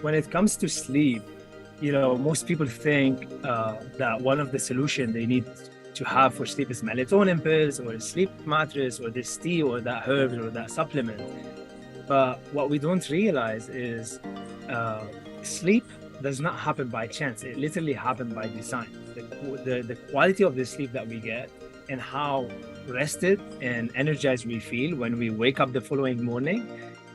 When it comes to sleep, most people think that one of the solutions they need to have for sleep is melatonin pills or a sleep mattress or this tea or that herb or that supplement. But what we don't realize is sleep does not happen by chance. It literally happens by design. The quality of the sleep that we get and how rested and energized we feel when we wake up the following morning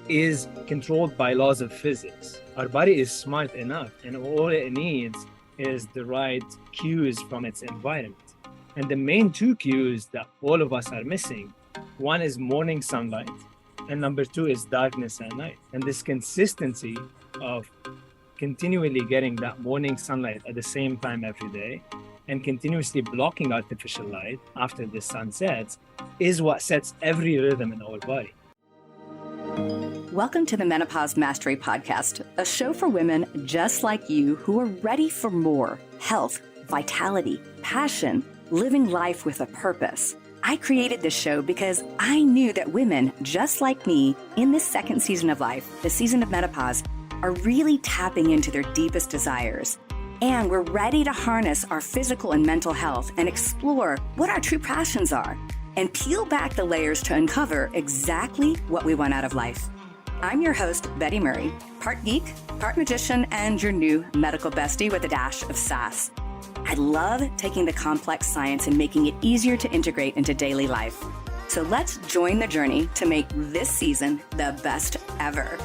is controlled by laws of physics. Our body is smart enough, and all it needs is the right cues from its environment. And the main two cues that all of us are missing, one is morning sunlight, and number two is darkness at night. And this consistency of continually getting that morning sunlight at the same time every day and continuously blocking artificial light after the sun sets is what sets every rhythm in our body. Welcome to the Menopause Mastery Podcast, a show for women just like you who are ready for more health, vitality, passion, living life with a purpose. I created this show because I knew that women just like me in this second season of life, the season of menopause, are really tapping into their deepest desires. And we're ready to harness our physical and mental health and explore what our true passions are and peel back the layers to uncover exactly what we want out of life. I'm your host, Betty Murray, part geek, part magician, and your new medical bestie with a dash of sass. I love taking the complex science and making it easier to integrate into daily life. So let's join the journey to make this season the best ever.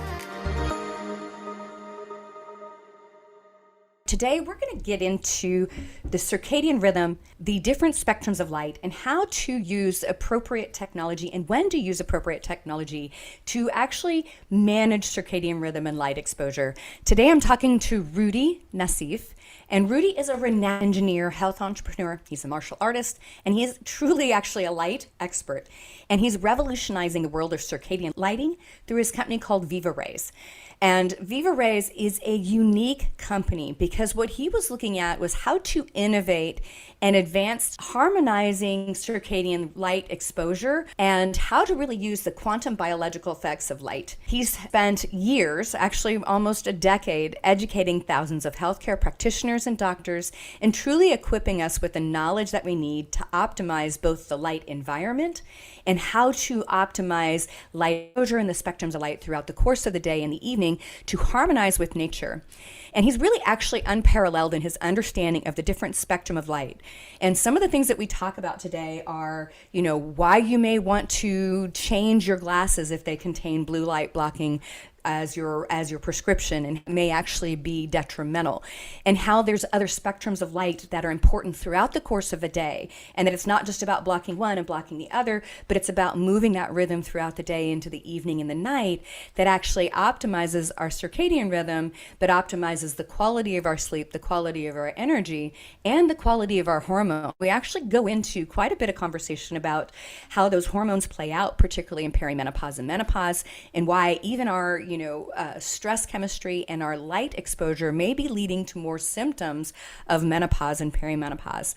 Today, we're going to get into the circadian rhythm, the different spectrums of light, and how to use appropriate technology and when to use appropriate technology to actually manage circadian rhythm and light exposure. Today, I'm talking to Roudy Nassif. And Roudy is a renowned engineer, health entrepreneur. He's a martial artist, and he is truly actually a light expert. And he's revolutionizing the world of circadian lighting through his company called VivaRays. And VivaRays is a unique company because what he was looking at was how to innovate and advance harmonizing circadian light exposure and how to really use the quantum biological effects of light. He's spent years, actually almost a decade, educating thousands of healthcare practitioners and doctors and truly equipping us with the knowledge that we need to optimize both the light environment and how to optimize light exposure and the spectrums of light throughout the course of the day and the evening to harmonize with nature. And he's really actually unparalleled in his understanding of the different spectrum of light. And some of the things that we talk about today are, why you may want to change your glasses if they contain blue light blocking as your prescription and may actually be detrimental, and how there's other spectrums of light that are important throughout the course of a day, and that it's not just about blocking one and blocking the other, but it's about moving that rhythm throughout the day into the evening and the night that actually optimizes our circadian rhythm, but optimizes the quality of our sleep, the quality of our energy, and the quality of our hormone. We actually go into quite a bit of conversation about how those hormones play out, particularly in perimenopause and menopause, and why even our stress chemistry and our light exposure may be leading to more symptoms of menopause and perimenopause.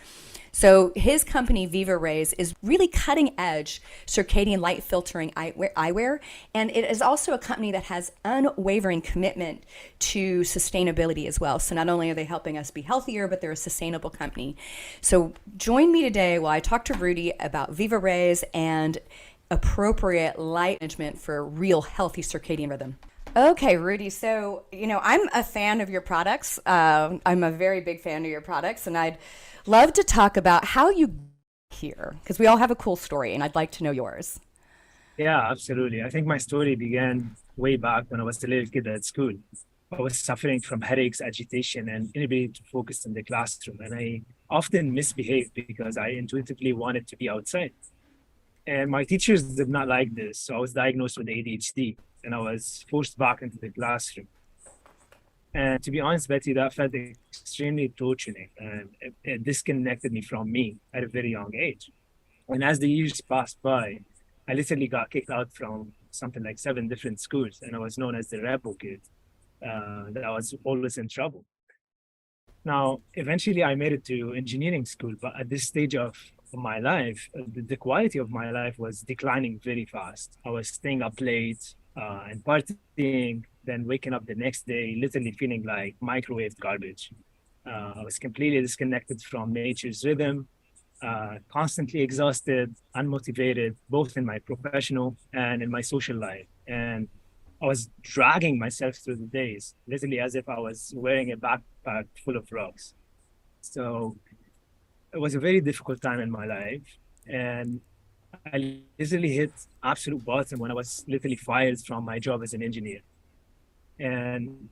So his company, VivaRays, is really cutting edge circadian light filtering eyewear. And it is also a company that has unwavering commitment to sustainability as well. So not only are they helping us be healthier, but they're a sustainable company. So join me today while I talk to Roudy about VivaRays and appropriate light management for real healthy circadian rhythm. Okay, Roudy. So, I'm a fan of your products. I'm a very big fan of your products, and I'd love to talk about how you got here, because we all have a cool story, and I'd like to know yours. Yeah, absolutely. I think my story began way back when I was a little kid at school. I was suffering from headaches, agitation, and inability to focus in the classroom. And I often misbehaved because I intuitively wanted to be outside. And my teachers did not like this. So I was diagnosed with ADHD and I was forced back into the classroom. And to be honest, Betty, that felt extremely torturing and it disconnected me from me at a very young age. And as the years passed by, I literally got kicked out from something like 7 different schools. And I was known as the rebel kid that I was always in trouble. Now, eventually I made it to engineering school, but at this stage of my life, the quality of my life was declining very fast. I was staying up late and partying then waking up the next day, literally feeling like microwave garbage. I was completely disconnected from nature's rhythm, constantly exhausted, unmotivated, both in my professional and in my social life. And I was dragging myself through the days, literally as if I was wearing a backpack full of rocks. So it was a very difficult time in my life. And I literally hit absolute bottom when I was literally fired from my job as an engineer. And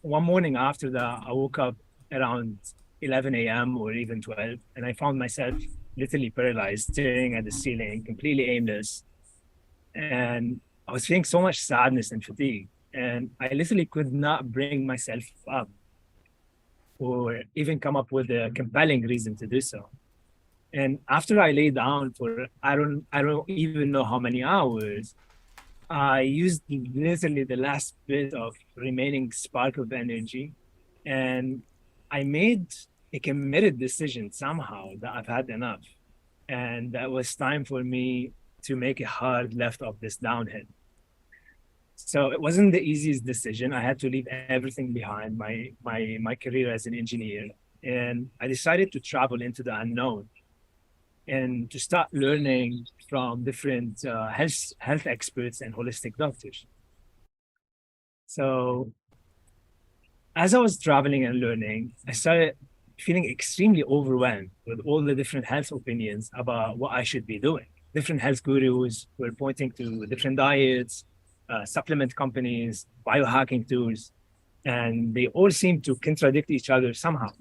one morning after that, I woke up around 11 a.m. or even 12, and I found myself literally paralyzed, staring at the ceiling, completely aimless. And I was feeling so much sadness and fatigue. And I literally could not bring myself up or even come up with a compelling reason to do so. And after I lay down for I don't even know how many hours, I used literally the last bit of remaining spark of energy, and I made a committed decision somehow that I've had enough, and that was time for me to make a hard left of this downhill. So it wasn't the easiest decision. I had to leave everything behind, my career as an engineer, and I decided to travel into the unknown and to start learning from different health experts and holistic doctors. So as I was traveling and learning, I started feeling extremely overwhelmed with all the different health opinions about what I should be doing. Different health gurus were pointing to different diets, supplement companies, biohacking tools, and they all seemed to contradict each other somehow.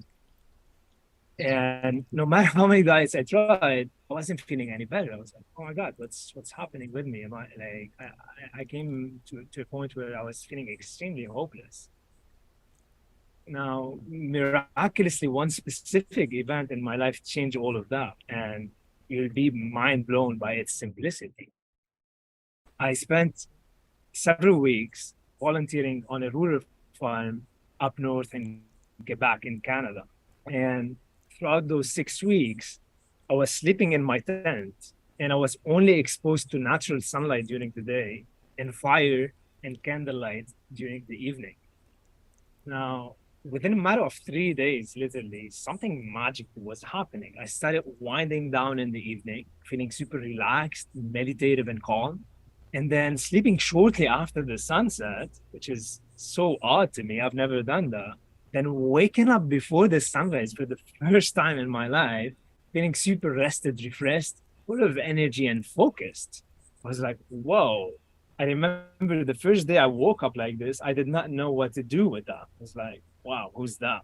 And no matter how many diets I tried, I wasn't feeling any better. I was like, oh my God, what's happening with me? Am I like I came to a point where I was feeling extremely hopeless. Now, miraculously, one specific event in my life changed all of that, and you'll be mind blown by its simplicity. I spent several weeks volunteering on a rural farm up north in Quebec in Canada. And throughout those 6 weeks, I was sleeping in my tent and I was only exposed to natural sunlight during the day and fire and candlelight during the evening. Now, within a matter of 3 days, literally, something magical was happening. I started winding down in the evening, feeling super relaxed, meditative, and calm. And then sleeping shortly after the sunset, which is so odd to me. I've never done that. Then waking up before the sunrise for the first time in my life, feeling super rested, refreshed, full of energy and focused. I was like, whoa. I remember the first day I woke up like this, I did not know what to do with that. I was like, wow, who's that?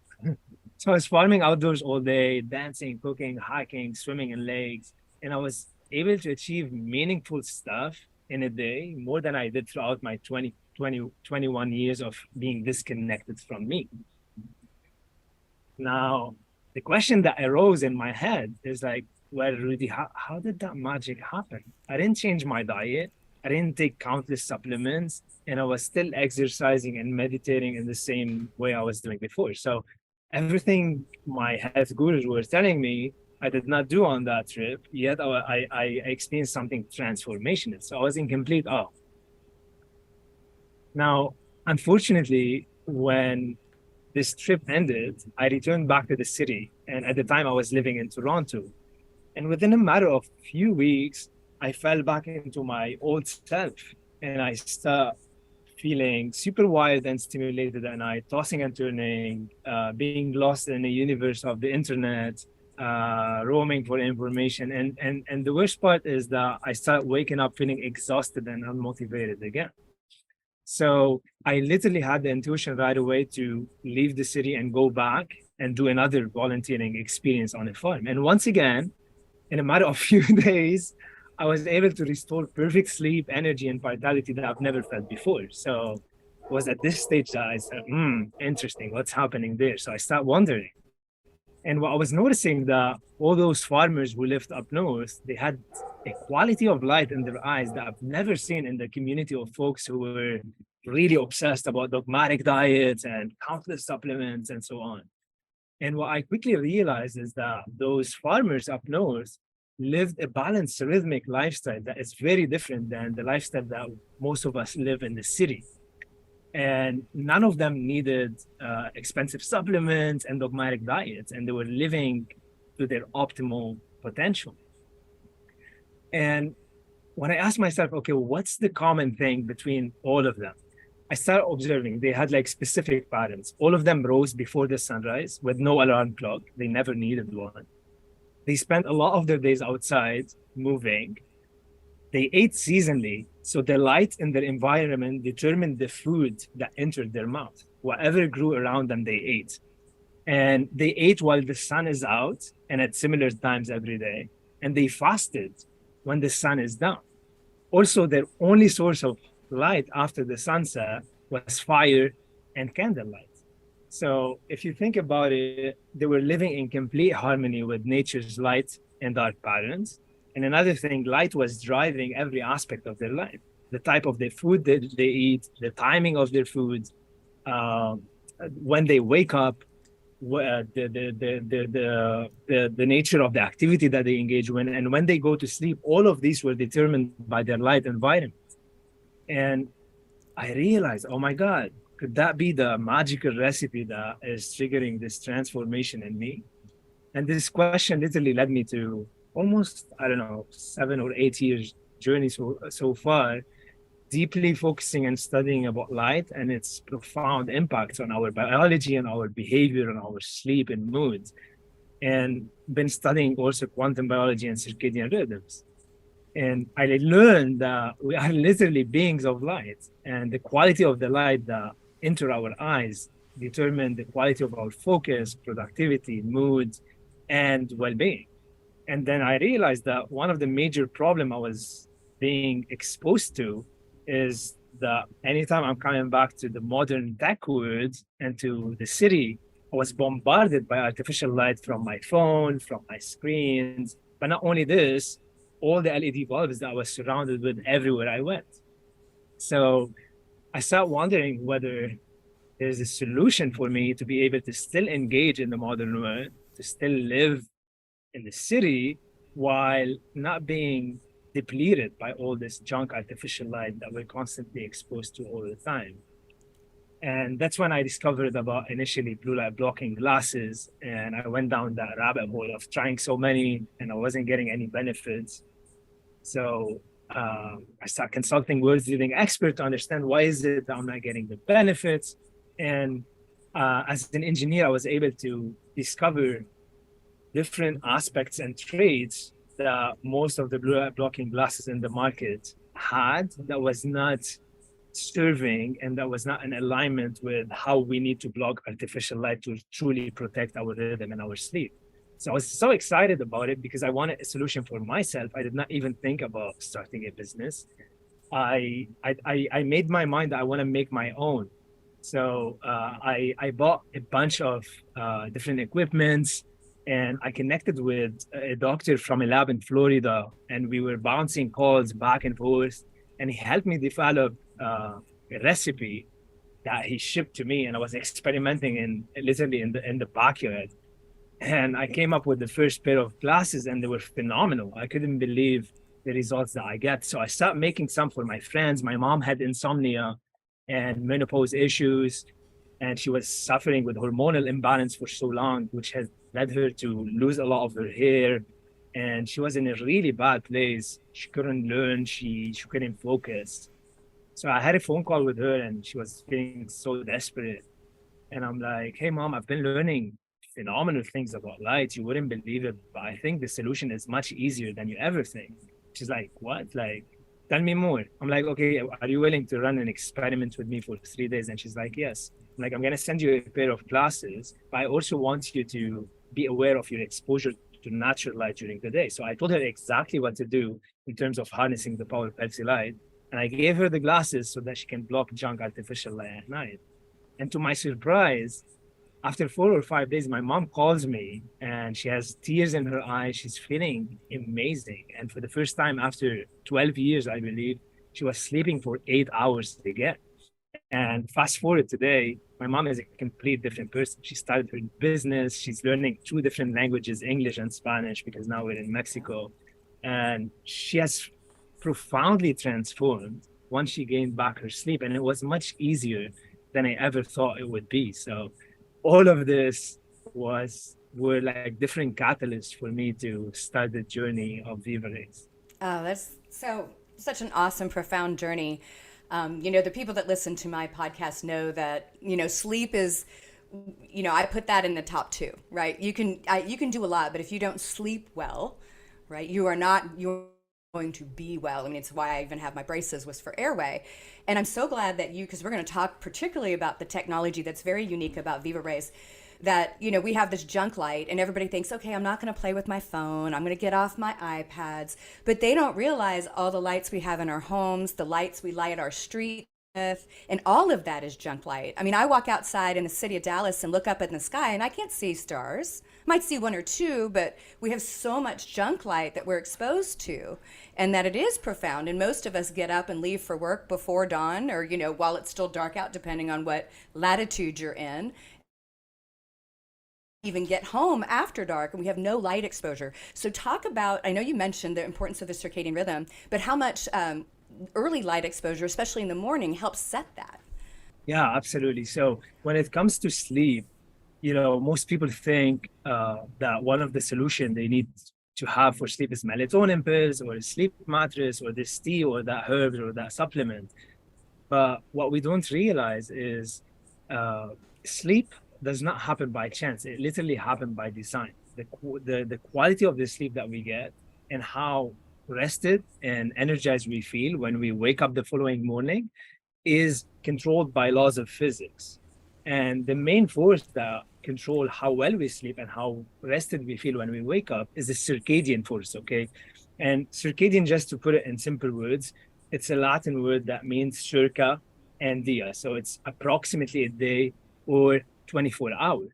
So I was farming outdoors all day, dancing, cooking, hiking, swimming in lakes. And I was able to achieve meaningful stuff in a day more than I did throughout my 21 years of being disconnected from me. Now, the question that arose in my head is like, well, Rudy, how did that magic happen? I didn't change my diet. I didn't take countless supplements, and I was still exercising and meditating in the same way I was doing before. So everything my health gurus were telling me, I did not do on that trip, yet I experienced something transformational. So I was in complete awe. Now, unfortunately, when this trip ended, I returned back to the city. And at the time, I was living in Toronto. And within a matter of few weeks, I fell back into my old self. And I started feeling super wild and stimulated at night, tossing and turning, being lost in the universe of the internet, roaming for information. And the worst part is that I started waking up feeling exhausted and unmotivated again. So I literally had the intuition right away to leave the city and go back and do another volunteering experience on a farm. And once again, in a matter of few days, I was able to restore perfect sleep, energy, and vitality that I've never felt before. So it was at this stage that I said, interesting, what's happening there? So I started wondering. And what I was noticing that all those farmers who lived up north, they had a quality of light in their eyes that I've never seen in the community of folks who were really obsessed about dogmatic diets and countless supplements and so on. And what I quickly realized is that those farmers up north lived a balanced, rhythmic lifestyle that is very different than the lifestyle that most of us live in the city. And none of them needed expensive supplements and dogmatic diets, and they were living to their optimal potential. And when I asked myself, okay, what's the common thing between all of them? I started observing they had like specific patterns. All of them rose before the sunrise with no alarm clock. They never needed one. They spent a lot of their days outside moving. They ate seasonally, so the light in their environment determined the food that entered their mouth. Whatever grew around them, they ate. And they ate while the sun is out and at similar times every day. And they fasted when the sun is down. Also, their only source of light after the sunset was fire and candlelight. So if you think about it, they were living in complete harmony with nature's light and dark patterns. And another thing, light was driving every aspect of their life. The type of the food that they eat, the timing of their food, when they wake up, the nature of the activity that they engage in, and when they go to sleep, all of these were determined by their light environment. And I realized, oh my God, could that be the magical recipe that is triggering this transformation in me? And this question literally led me to almost, I don't know, 7 or 8 years journey so far, deeply focusing and studying about light and its profound impacts on our biology and our behavior and our sleep and mood. And been studying also quantum biology and circadian rhythms. And I learned that we are literally beings of light, and the quality of the light that enter our eyes determine the quality of our focus, productivity, mood, and well-being. And then I realized that one of the major problems I was being exposed to is that anytime I'm coming back to the modern tech world and to the city, I was bombarded by artificial light from my phone, from my screens. But not only this, all the LED bulbs that I was surrounded with everywhere I went. So I started wondering whether there's a solution for me to be able to still engage in the modern world, to still live in the city while not being depleted by all this junk artificial light that we're constantly exposed to all the time. And that's when I discovered about initially blue light blocking glasses. And I went down that rabbit hole of trying so many and I wasn't getting any benefits. So I started consulting world leading experts to understand why is it that I'm not getting the benefits. And as an engineer, I was able to discover different aspects and traits that most of the blue light blocking glasses in the market had that was not serving and that was not in alignment with how we need to block artificial light to truly protect our rhythm and our sleep. So I was so excited about it because I wanted a solution for myself. I did not even think about starting a business. I made my mind that I want to make my own. So I bought a bunch of different equipments, and I connected with a doctor from a lab in Florida, and we were bouncing calls back and forth, and he helped me develop a recipe that he shipped to me, and I was experimenting literally in the backyard. And I came up with the first pair of glasses, and they were phenomenal. I couldn't believe the results that I get. So I started making some for my friends. My mom had insomnia and menopause issues, and she was suffering with hormonal imbalance for so long, which has led her to lose a lot of her hair. And she was in a really bad place. She couldn't learn. She couldn't focus. So I had a phone call with her, and she was feeling so desperate. And I'm like, hey, mom, I've been learning phenomenal things about light. You wouldn't believe it, but I think the solution is much easier than you ever think. She's like, what? Like, tell me more. I'm like, okay, are you willing to run an experiment with me for 3 days? And she's like, yes. I'm like, I'm going to send you a pair of glasses, but I also want you to be aware of your exposure to natural light during the day. So I told her exactly what to do in terms of harnessing the power of healthy light. And I gave her the glasses so that she can block junk artificial light at night. And to my surprise, after 4 or 5 days, my mom calls me and she has tears in her eyes. She's feeling amazing. And for the first time after 12 years, I believe, she was sleeping for 8 hours again. And fast forward today, my mom is a complete different person. She started her business. She's learning 2 different languages, English and Spanish, because now we're in Mexico. And she has profoundly transformed. once she gained back her sleep, and it was much easier than I ever thought it would be. So all of this were like different catalysts for me to start the journey of VivaRays. Oh, that's such an awesome, profound journey. The people that listen to my podcast know that sleep is, I put that in the top two, right? You can do a lot, but if you don't sleep well, right, you're going to be well. I mean, it's why I even have my braces, was for airway. And I'm so glad that because we're going to talk particularly about the technology that's very unique about VivaRays, that we have this junk light and everybody thinks, okay, I'm not going to play with my phone, I'm going to get off my iPads, but they don't realize all the lights we have in our homes, the lights we light our street with, and all of that is junk light. I mean, I walk outside in the city of Dallas and look up in the sky and I can't see stars. Might see one or two, but we have so much junk light that we're exposed to, and that it is profound. And most of us get up and leave for work before dawn, or while it's still dark out, depending on what latitude you're in, even get home after dark, and we have no light exposure. So talk about, I know you mentioned the importance of the circadian rhythm, but how much early light exposure, especially in the morning, helps set that? Yeah, absolutely. So when it comes to sleep, most people think that one of the solution they need to have for sleep is melatonin pills or a sleep mattress or this tea or that herbs or that supplement. But what we don't realize is sleep does not happen by chance. It literally happens by design. The quality of the sleep that we get and how rested and energized we feel when we wake up the following morning is controlled by laws of physics. And the main force that control how well we sleep and how rested we feel when we wake up is the circadian force, okay? And circadian, just to put it in simple words, it's a Latin word that means circa and dia. So it's approximately a day or 24 hours.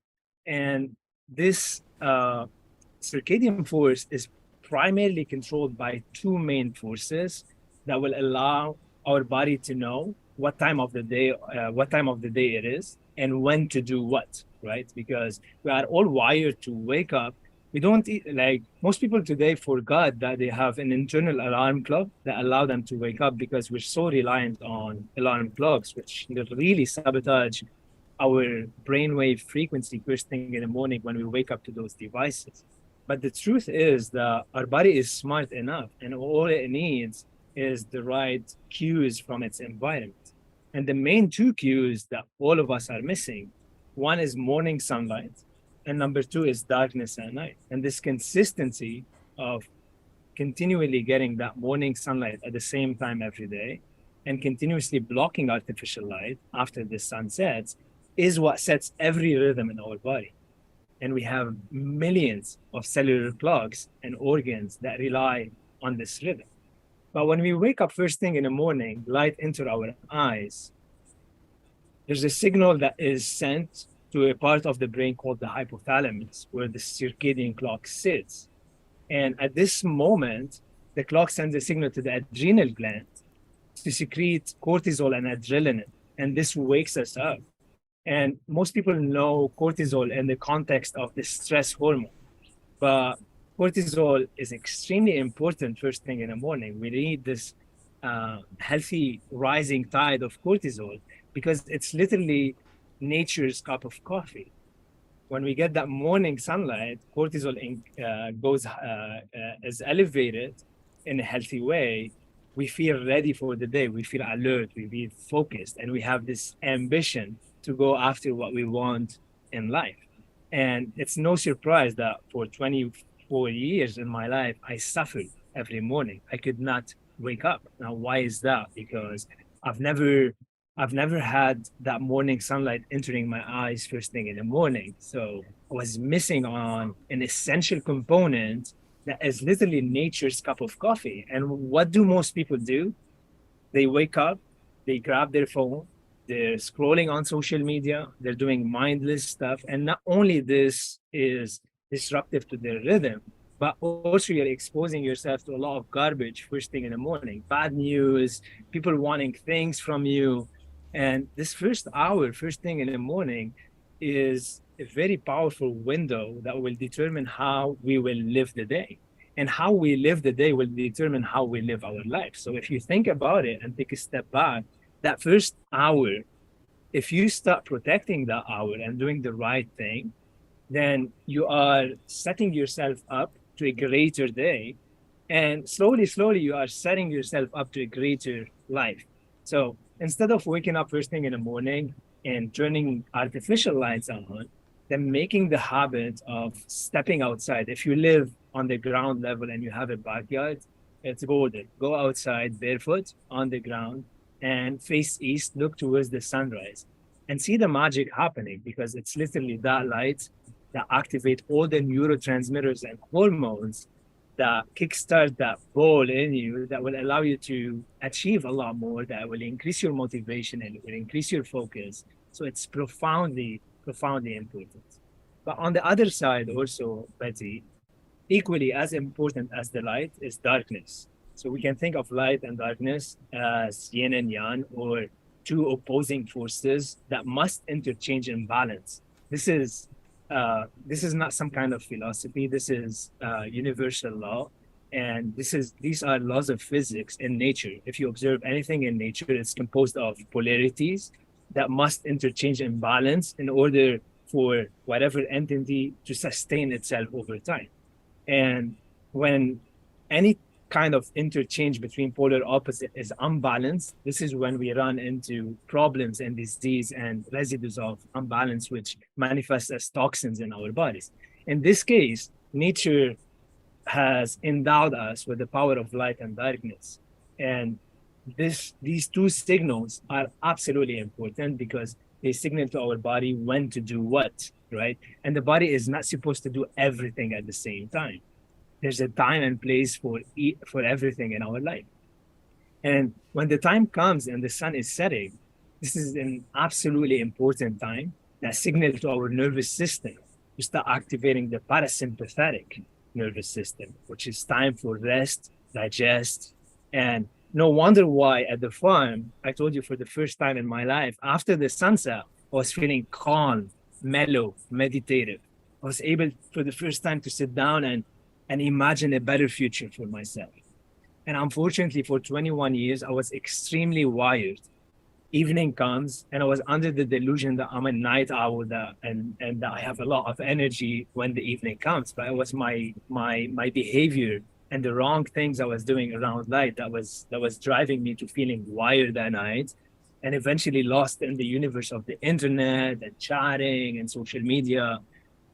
And this circadian force is primarily controlled by two main forces that will allow our body to know what time of the day it is and when to do what, right? Because we are all wired to wake up. We don't like most people today forgot that they have an internal alarm clock that allow them to wake up, because we're so reliant on alarm clocks, which really sabotage our brainwave frequency first thing in the morning when we wake up to those devices. But the truth is that our body is smart enough, and all it needs is the right cues from its environment. And the main two cues that all of us are missing, one is morning sunlight, and number two is darkness at night. And this consistency of continually getting that morning sunlight at the same time every day and continuously blocking artificial light after the sun sets is what sets every rhythm in our body. And we have millions of cellular clocks and organs that rely on this rhythm. But when we wake up first thing in the morning, light enters our eyes, there's a signal that is sent to a part of the brain called the hypothalamus, where the circadian clock sits. And at this moment, the clock sends a signal to the adrenal gland to secrete cortisol and adrenaline, and this wakes us up. And most people know cortisol in the context of the stress hormone, but cortisol is extremely important first thing in the morning. We need this healthy rising tide of cortisol because it's literally nature's cup of coffee. When we get that morning sunlight, cortisol is elevated in a healthy way. We feel ready for the day. We feel alert. We feel focused, and we have this ambition to go after what we want in life. And it's no surprise that for 24 years in my life, I suffered every morning. I could not wake up. Now, why is that? Because I've never had that morning sunlight entering my eyes first thing in the morning. So I was missing on an essential component that is literally nature's cup of coffee. And what do most people do? They wake up, they grab their phone, they're scrolling on social media, they're doing mindless stuff. And not only this is disruptive to their rhythm, but also you're exposing yourself to a lot of garbage first thing in the morning, bad news, people wanting things from you. And this first hour, first thing in the morning, is a very powerful window that will determine how we will live the day. And how we live the day will determine how we live our life. So if you think about it and take a step back, that first hour, if you start protecting that hour and doing the right thing, then you are setting yourself up to a greater day. And slowly, you are setting yourself up to a greater life. So instead of waking up first thing in the morning and turning artificial lights on, then making the habit of stepping outside. If you live on the ground level and you have a backyard, it's golden. Go outside barefoot on the ground and face east, look towards the sunrise and see the magic happening, because it's literally that light that activate all the neurotransmitters and hormones that kickstart that ball in you that will allow you to achieve a lot more, that will increase your motivation and it will increase your focus. So it's profoundly important. But on the other side also, Betty, equally as important as the light is darkness. So we can think of light and darkness as yin and yang, or two opposing forces that must interchange and balance. This is not some kind of philosophy. This is universal law, and these are laws of physics in nature. If you observe anything in nature, it's composed of polarities that must interchange and balance in order for whatever entity to sustain itself over time. And when any kind of interchange between polar opposite is unbalanced, this is when we run into problems and disease and residues of imbalance, which manifest as toxins in our bodies. In this case, nature has endowed us with the power of light and darkness. And these two signals are absolutely important because they signal to our body when to do what, right? And the body is not supposed to do everything at the same time. There's a time and place for everything in our life. And when the time comes and the sun is setting, this is an absolutely important time that signals to our nervous system to start activating the parasympathetic nervous system, which is time for rest, digest. And no wonder why at the farm, I told you, for the first time in my life, after the sunset, I was feeling calm, mellow, meditative. I was able for the first time to sit down and imagine a better future for myself. And unfortunately, for 21 years, I was extremely wired. Evening comes, and I was under the delusion that I'm a night owl, and that I have a lot of energy when the evening comes. But it was my behavior and the wrong things I was doing around light that was driving me to feeling wired at night, and eventually lost in the universe of the internet and chatting and social media.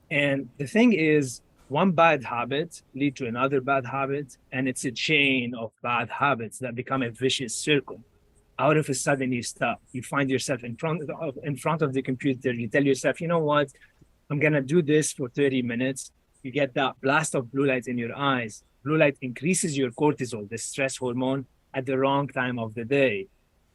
And the thing is, one bad habit lead to another bad habit, and it's a chain of bad habits that become a vicious circle. Out of a sudden, you find yourself in front of the computer. You tell yourself, you know what, I'm gonna do this for 30 minutes. You get that blast of blue light in your eyes. Blue light increases your cortisol, the stress hormone, at the wrong time of the day.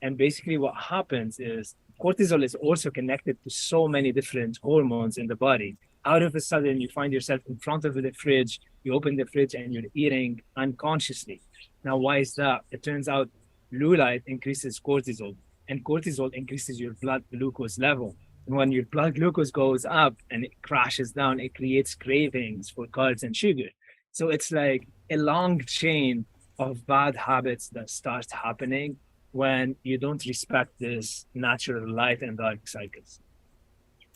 And basically what happens is cortisol is also connected to so many different hormones in the body. Out of a sudden, you find yourself in front of the fridge, you open the fridge and you're eating unconsciously. Now, why is that? It turns out blue light increases cortisol, and cortisol increases your blood glucose level. And when your blood glucose goes up and it crashes down, it creates cravings for carbs and sugar. So it's like a long chain of bad habits that starts happening when you don't respect this natural light and dark cycles.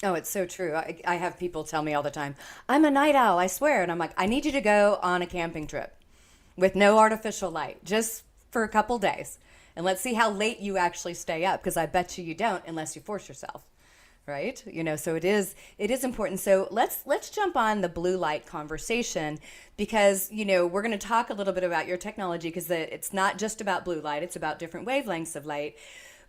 Oh, it's so true. I have people tell me all the time, I'm a night owl, I swear. And I'm like, I need you to go on a camping trip with no artificial light, just for a couple days. And let's see how late you actually stay up, because I bet you don't unless you force yourself. Right? So it is important. So let's jump on the blue light conversation, because, we're going to talk a little bit about your technology, because it's not just about blue light, it's about different wavelengths of light.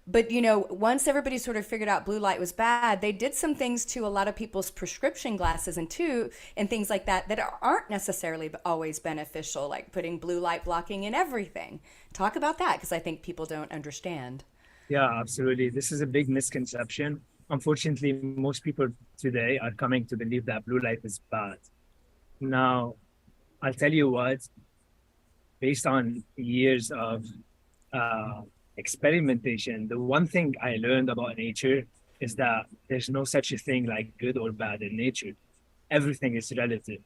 But, once everybody sort of figured out blue light was bad, they did some things to a lot of people's prescription glasses and things like that aren't necessarily always beneficial, like putting blue light blocking in everything. Talk about that, because I think people don't understand. Yeah, absolutely. This is a big misconception. Unfortunately, most people today are coming to believe that blue light is bad. Now, I'll tell you what, based on years of experimentation, the one thing I learned about nature is that there's no such a thing like good or bad in nature. Everything is relative.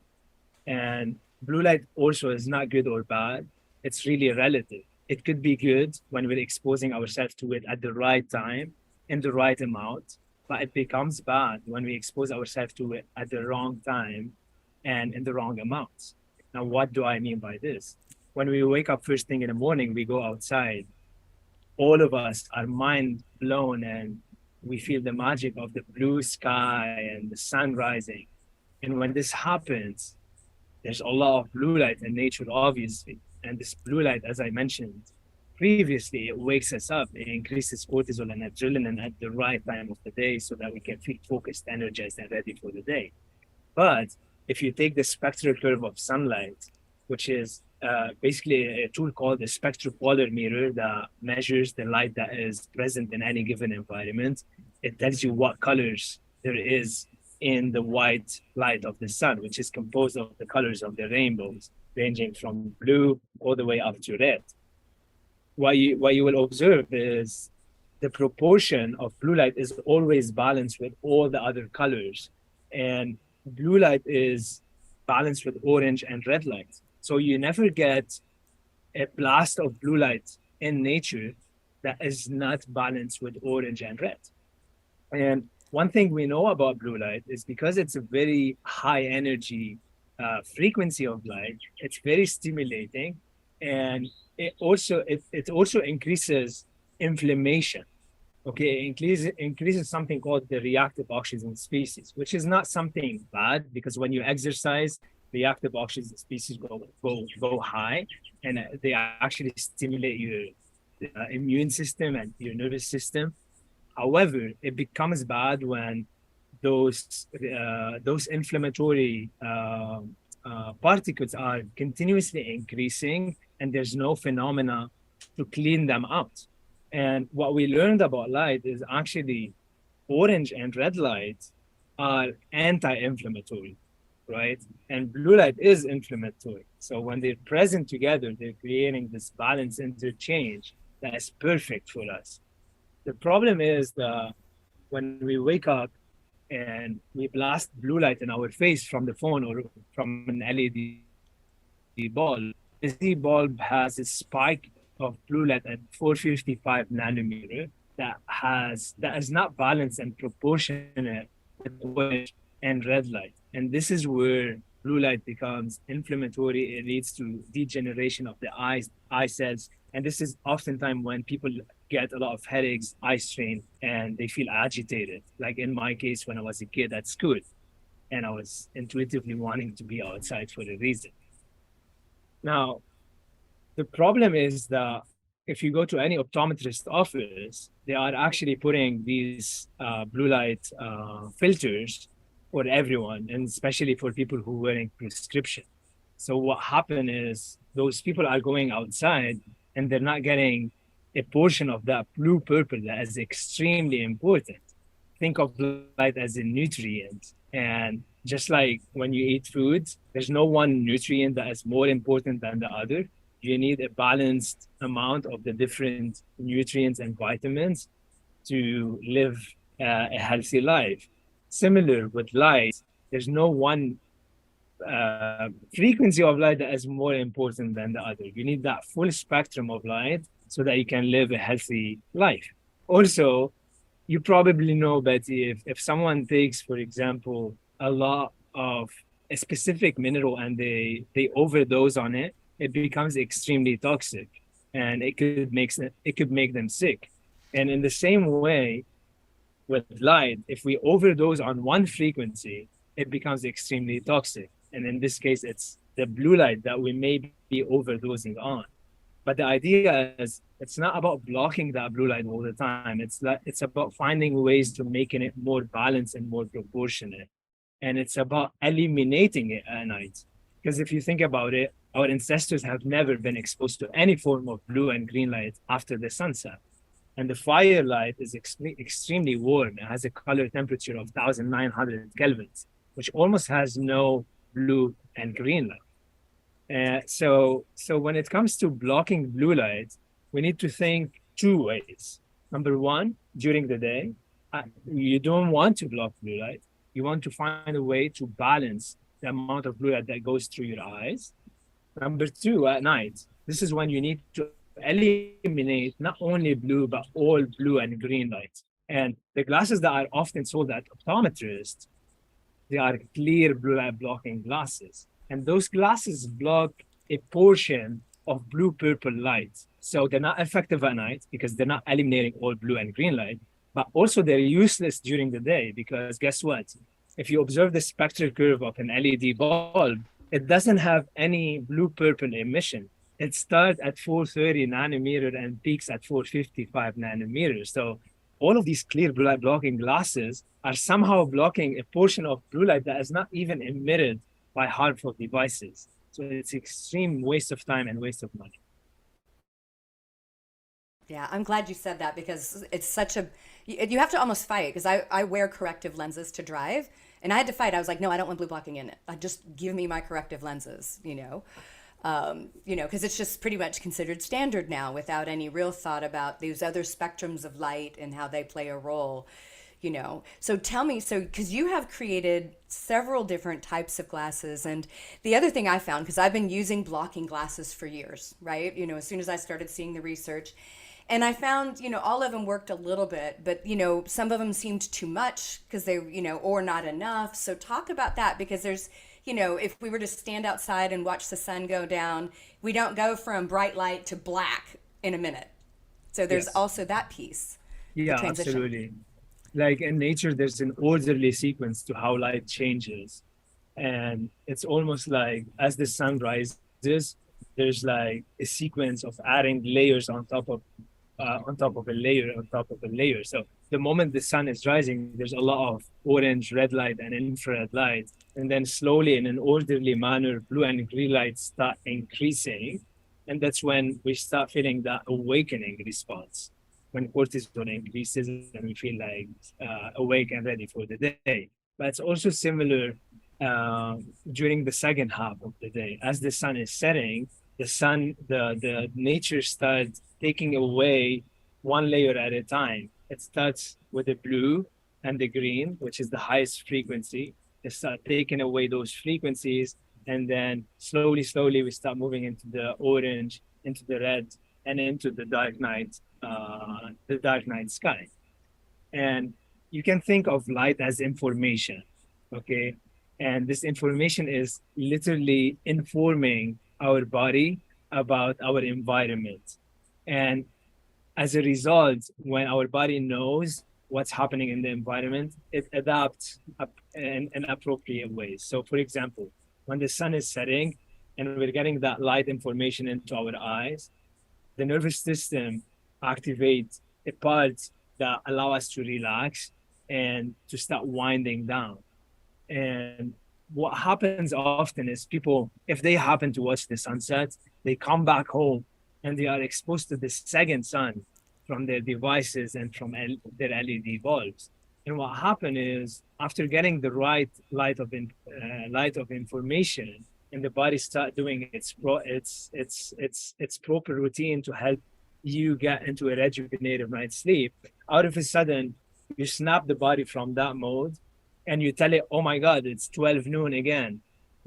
And blue light also is not good or bad. It's really relative. It could be good when we're exposing ourselves to it at the right time, in the right amount, but it becomes bad when we expose ourselves to it at the wrong time and in the wrong amounts. Now, what do I mean by this? When we wake up first thing in the morning, we go outside, all of us are mind blown and we feel the magic of the blue sky and the sun rising. And when this happens, there's a lot of blue light in nature, obviously. And this blue light, as I mentioned previously, it wakes us up. It increases cortisol and adrenaline at the right time of the day so that we can feel focused, energized, and ready for the day. But if you take the spectral curve of sunlight, which is basically a tool called the spectropolarimeter that measures the light that is present in any given environment, it tells you what colors there is in the white light of the sun, which is composed of the colors of the rainbows, ranging from blue all the way up to red. What you will observe is the proportion of blue light is always balanced with all the other colors. And blue light is balanced with orange and red light. So you never get a blast of blue light in nature that is not balanced with orange and red. And one thing we know about blue light is because it's a very high energy frequency of light, it's very stimulating, and it also increases inflammation. Okay, it increases something called the reactive oxygen species, which is not something bad because when you exercise, reactive oxygen species go high, and they actually stimulate your immune system and your nervous system. However, it becomes bad when those inflammatory particles are continuously increasing, and there's no phenomena to clean them out. And what we learned about light is actually orange and red light are anti-inflammatory, right? And blue light is inflammatory. So when they're present together, they're creating this balance interchange that is perfect for us. The problem is that when we wake up and we blast blue light in our face from the phone or from an LED bulb, the LED bulb has a spike of blue light at 455 nanometer that is not balanced and proportionate with orange and red light. And this is where blue light becomes inflammatory. It leads to degeneration of the eye cells. And this is oftentimes when people get a lot of headaches, eye strain, and they feel agitated. Like in my case, when I was a kid at school, and I was intuitively wanting to be outside for a reason. Now, the problem is that if you go to any optometrist office, they are actually putting these blue light filters for everyone, and especially for people who are wearing prescription. So what happened is those people are going outside and they're not getting a portion of that blue purple that is extremely important. Think of light as a nutrient. And just like when you eat food, there's no one nutrient that is more important than the other. You need a balanced amount of the different nutrients and vitamins to live a healthy life. Similar with light, there's no one frequency of light that is more important than the other. You need that full spectrum of light so that you can live a healthy life. Also, you probably know, Betty, if someone takes, for example, a lot of a specific mineral and they overdose on it, it becomes extremely toxic, and it could make them sick. And in the same way, with light, if we overdose on one frequency, it becomes extremely toxic. And in this case, it's the blue light that we may be overdosing on. But the idea is it's not about blocking that blue light all the time. It's about finding ways to making it more balanced and more proportionate. And it's about eliminating it at night. Because if you think about it, our ancestors have never been exposed to any form of blue and green light after the sunset. And the firelight is extremely warm. It has a color temperature of 1900 kelvins, which almost has no blue and green light. So when it comes to blocking blue light, we need to think two ways. Number one, during the day, you don't want to block blue light. You want to find a way to balance the amount of blue light that goes through your eyes. Number two, at night, this is when you need to eliminate not only blue, but all blue and green light. And the glasses that are often sold at optometrists, they are clear blue light blocking glasses. And those glasses block a portion of blue purple light. So they're not effective at night because they're not eliminating all blue and green light, but also they're useless during the day because guess what? If you observe the spectral curve of an LED bulb, it doesn't have any blue purple emission. It starts at 430 nanometer and peaks at 455 nanometers. So all of these clear blue light blocking glasses are somehow blocking a portion of blue light that is not even emitted by harmful devices. So it's extreme waste of time and waste of money. Yeah, I'm glad you said that because it's such a, you have to almost fight because I wear corrective lenses to drive and I had to fight. I was like, no, I don't want blue blocking in it. Just give me my corrective lenses, because it's just pretty much considered standard now without any real thought about these other spectrums of light and how they play a role. So tell me, because you have created several different types of glasses. And the other thing I found, because I've been using blocking glasses for years, right? As soon as I started seeing the research, and I found, all of them worked a little bit, but, some of them seemed too much because they, or not enough. So talk about that because there's, if we were to stand outside and watch the sun go down, we don't go from bright light to black in a minute. So there's also that piece. Yeah, absolutely. Like in nature, there's an orderly sequence to how light changes. And it's almost like as the sun rises, there's like a sequence of adding layers on top of a layer on top of a layer. So the moment the sun is rising, there's a lot of orange, red light, and infrared light. And then slowly, in an orderly manner, blue and green light start increasing. And that's when we start feeling that awakening response, when cortisol increases and we feel like awake and ready for the day. But it's also similar during the second half of the day. As the sun is setting, the nature starts taking away one layer at a time. It starts with the blue and the green, which is the highest frequency. They start taking away those frequencies, and then slowly, we start moving into the orange, into the red, and into the dark night sky. And you can think of light as information, okay? And this information is literally informing our body about our environment. And as a result, when our body knows what's happening in the environment, it adapts in appropriate ways. So for example, when the sun is setting and we're getting that light information into our eyes, the nervous system activates a part that allow us to relax and to start winding down. And what happens often is people, if they happen to watch the sunset, they come back home and they are exposed to the second sun from their devices and from their LED bulbs. And what happens is, after getting the right light of information, and the body start doing its proper routine to help you get into a rejuvenative night's sleep, out of a sudden you snap the body from that mode and you tell it, oh my God, it's 12 noon again.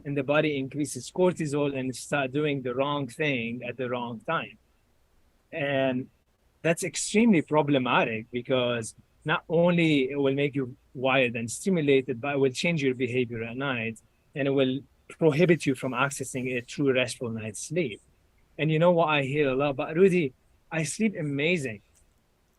And the body increases cortisol and start doing the wrong thing at the wrong time. And that's extremely problematic because not only it will make you wired and stimulated, but it will change your behavior at night and it will prohibit you from accessing a true restful night's sleep. And you know what I hear a lot, but Roudy, I sleep amazing.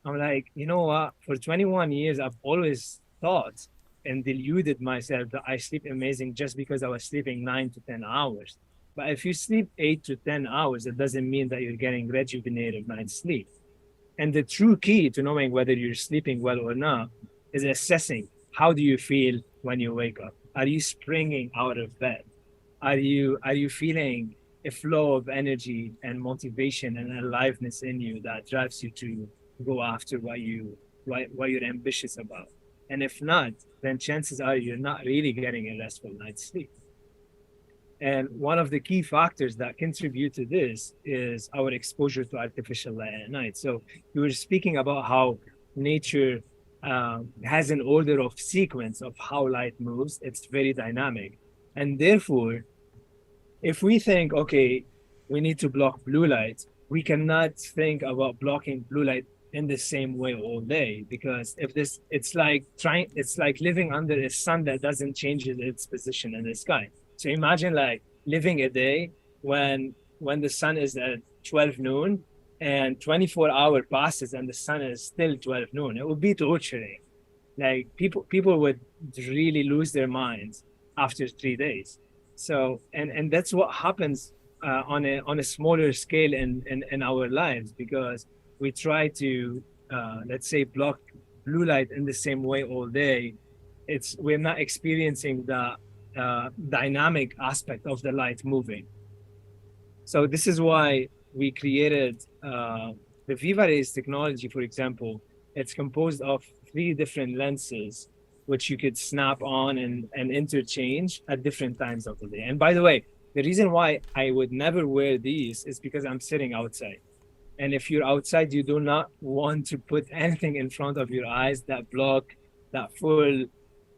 I'm like, you know what? For 21 years, I've always thought and deluded myself that I sleep amazing just because I was sleeping 9 to 10 hours. But if you sleep 8 to 10 hours, it doesn't mean that you're getting rejuvenated night's sleep. And the true key to knowing whether you're sleeping well or not is assessing how do you feel when you wake up? Are you springing out of bed? Are you feeling a flow of energy and motivation and aliveness in you that drives you to go after what you're ambitious about? And if not, then chances are you're not really getting a restful night's sleep. And one of the key factors that contribute to this is our exposure to artificial light at night. So you were speaking about how nature has an order of sequence of how light moves. It's very dynamic. And therefore, if we think, okay, we need to block blue light, we cannot think about blocking blue light in the same way all day, because if this, it's like living under a sun that doesn't change its position in the sky. So imagine like living a day when the sun is at 12 noon and 24 hour passes and the sun is still 12 noon. It would be torturing. Like people would really lose their minds after 3 days. So and that's what happens on a smaller scale in our lives, because we try to let's say block blue light in the same way all day. It's we're not experiencing the dynamic aspect of the light moving. So this is why we created the VivaRays technology, for example. It's composed of three different lenses, which you could snap on and interchange at different times of the day. And by the way, the reason why I would never wear these is because I'm sitting outside. And if you're outside, you do not want to put anything in front of your eyes that block that full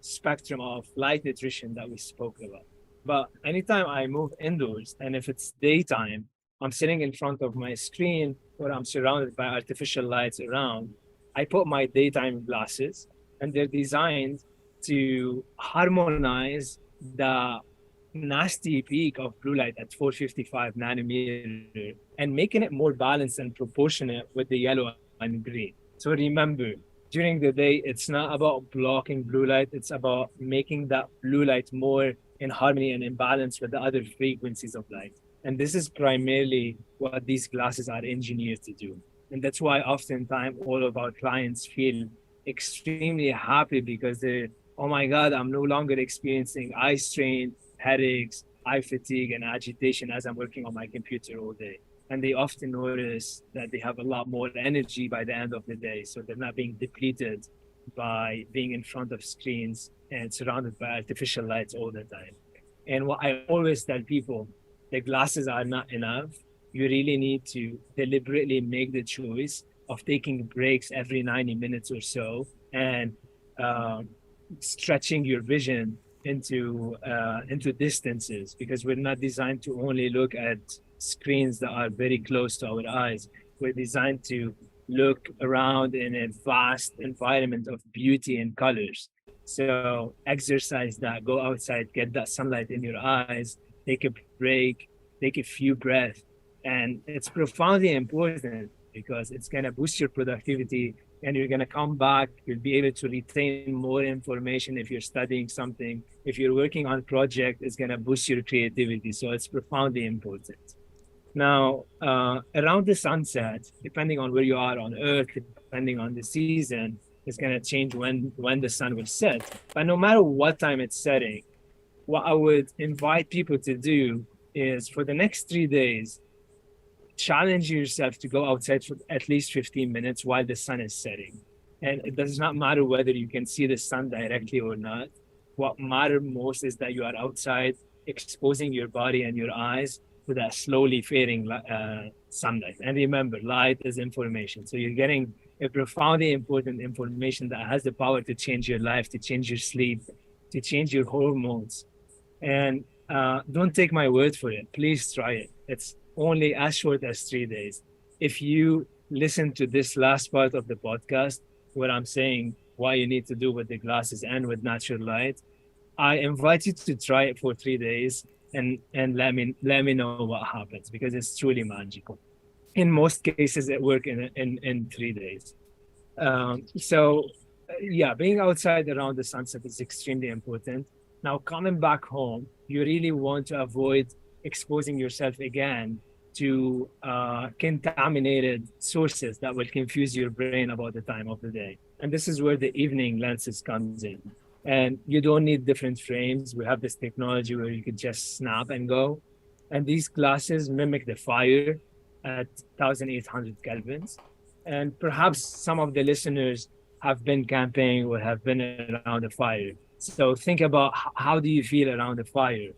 spectrum of light nutrition that we spoke about. But anytime I move indoors, and if it's daytime, I'm sitting in front of my screen or I'm surrounded by artificial lights around, I put my daytime glasses, and they're designed to harmonize the nasty peak of blue light at 455 nanometer and making it more balanced and proportionate with the yellow and green. So remember, during the day, it's not about blocking blue light, it's about making that blue light more in harmony and in balance with the other frequencies of light. And this is primarily what these glasses are engineered to do. And that's why oftentimes all of our clients feel extremely happy, because they're, oh my God, I'm no longer experiencing eye strain, headaches, eye fatigue, and agitation as I'm working on my computer all day. And they often notice that they have a lot more energy by the end of the day. So they're not being depleted by being in front of screens and surrounded by artificial lights all the time. And what I always tell people, the glasses are not enough. You really need to deliberately make the choice of taking breaks every 90 minutes or so, and stretching your vision into distances, because we're not designed to only look at screens that are very close to our eyes. We're designed to look around in a vast environment of beauty and colors. So exercise that, go outside, get that sunlight in your eyes, take a break, take a few breaths. And it's profoundly important because it's going to boost your productivity, and you're going to come back. You'll be able to retain more information if you're studying something. If you're working on a project, it's going to boost your creativity. So it's profoundly important. Now, around the sunset, depending on where you are on Earth, depending on the season, it's going to change when the sun will set. But no matter what time it's setting, what I would invite people to do is, for the next 3 days, challenge yourself to go outside for at least 15 minutes while the sun is setting. And it does not matter whether you can see the sun directly or not. What matters most is that you are outside, exposing your body and your eyes to that slowly fading sunlight. And remember, light is information. So you're getting a profoundly important information that has the power to change your life, to change your sleep, to change your hormones. And don't take my word for it. Please try it. It's only as short as 3 days. If you listen to this last part of the podcast, where I'm saying what you need to do with the glasses and with natural light, I invite you to try it for 3 days and let me know what happens, because it's truly magical. In most cases, it works in 3 days. Yeah, being outside around the sunset is extremely important. Now, coming back home, you really want to avoid exposing yourself again to contaminated sources that will confuse your brain about the time of the day. And this is where the evening lenses comes in. And you don't need different frames. We have this technology where you could just snap and go. And these glasses mimic the fire at 1800 kelvins. And perhaps some of the listeners have been camping or have been around the fire. So think about, how do you feel around the fire?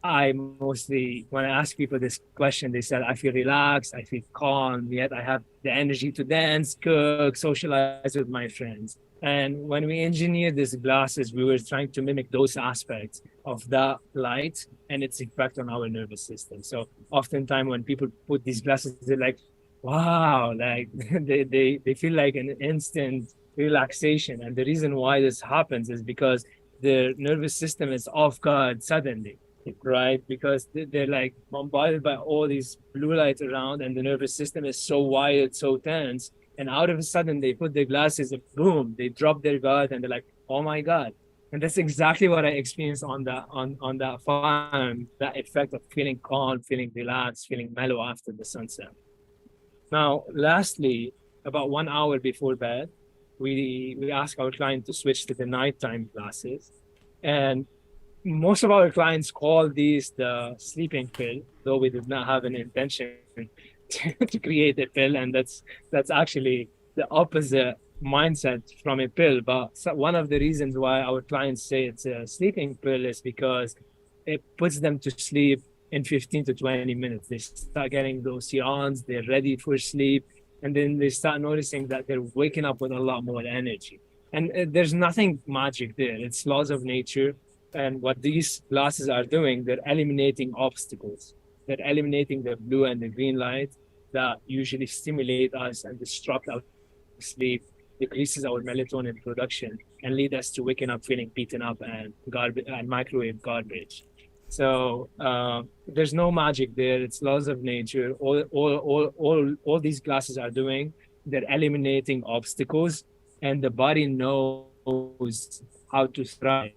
I mostly, when I ask people this question, they said, I feel relaxed, I feel calm, yet I have the energy to dance, cook, socialize with my friends. And when we engineered these glasses, we were trying to mimic those aspects of that light and its effect on our nervous system. So oftentimes when people put these glasses, they're like, wow, like they feel like an instant relaxation. And the reason why this happens is because their nervous system is off guard suddenly, right? Because they're like bombarded by all these blue lights around, and the nervous system is so wired, so tense, and out of a sudden they put their glasses and boom, they drop their guard and they're like, oh my God. And that's exactly what I experienced on that farm, that effect of feeling calm, feeling relaxed, feeling mellow after the sunset. Now, lastly, about 1 hour before bed, we ask our client to switch to the nighttime glasses. And most of our clients call these the sleeping pill, though we did not have an intention to create a pill, and that's actually the opposite mindset from a pill. But one of the reasons why our clients say it's a sleeping pill is because it puts them to sleep in 15 to 20 minutes. They start getting those yawns, they're ready for sleep, and then they start noticing that they're waking up with a lot more energy. And there's nothing magic there. It's laws of nature. And what these glasses are doing, they're eliminating obstacles. They're eliminating the blue and the green light that usually stimulate us and disrupt our sleep, decreases our melatonin production, and lead us to waking up feeling beaten up and garbage and microwave garbage. So there's no magic there. It's laws of nature. All these glasses are doing, they're eliminating obstacles, and the body knows how to thrive.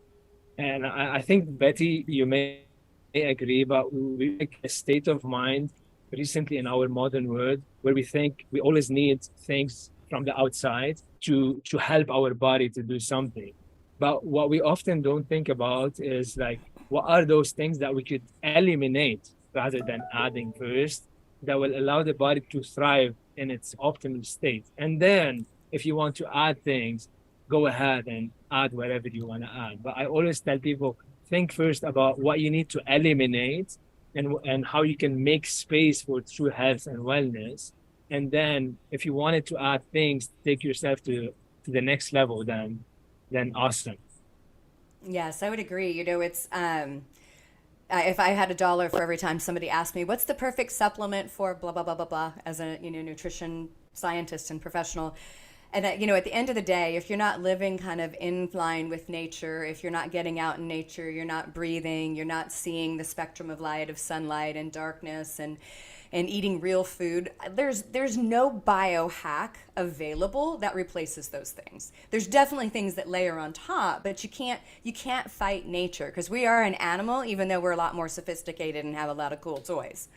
And I think, Betty, you may agree, but we make a state of mind recently in our modern world where we think we always need things from the outside to help our body to do something. But what we often don't think about is like, what are those things that we could eliminate rather than adding first that will allow the body to thrive in its optimal state? And then if you want to add things, go ahead and add whatever you want to add. But I always tell people, think first about what you need to eliminate and how you can make space for true health and wellness. And then if you wanted to add things, take yourself to the next level, then awesome. Yes, I would agree. It's if I had $1 for every time somebody asked me, "What's the perfect supplement for blah blah blah blah blah?" as a nutrition scientist and professional, and at the end of the day, if you're not living kind of in line with nature, if you're not getting out in nature, you're not breathing, you're not seeing the spectrum of light, of sunlight and darkness, and eating real food, there's no biohack available that replaces those things. There's definitely things that layer on top, but you can't fight nature, because we are an animal, even though we're a lot more sophisticated and have a lot of cool toys.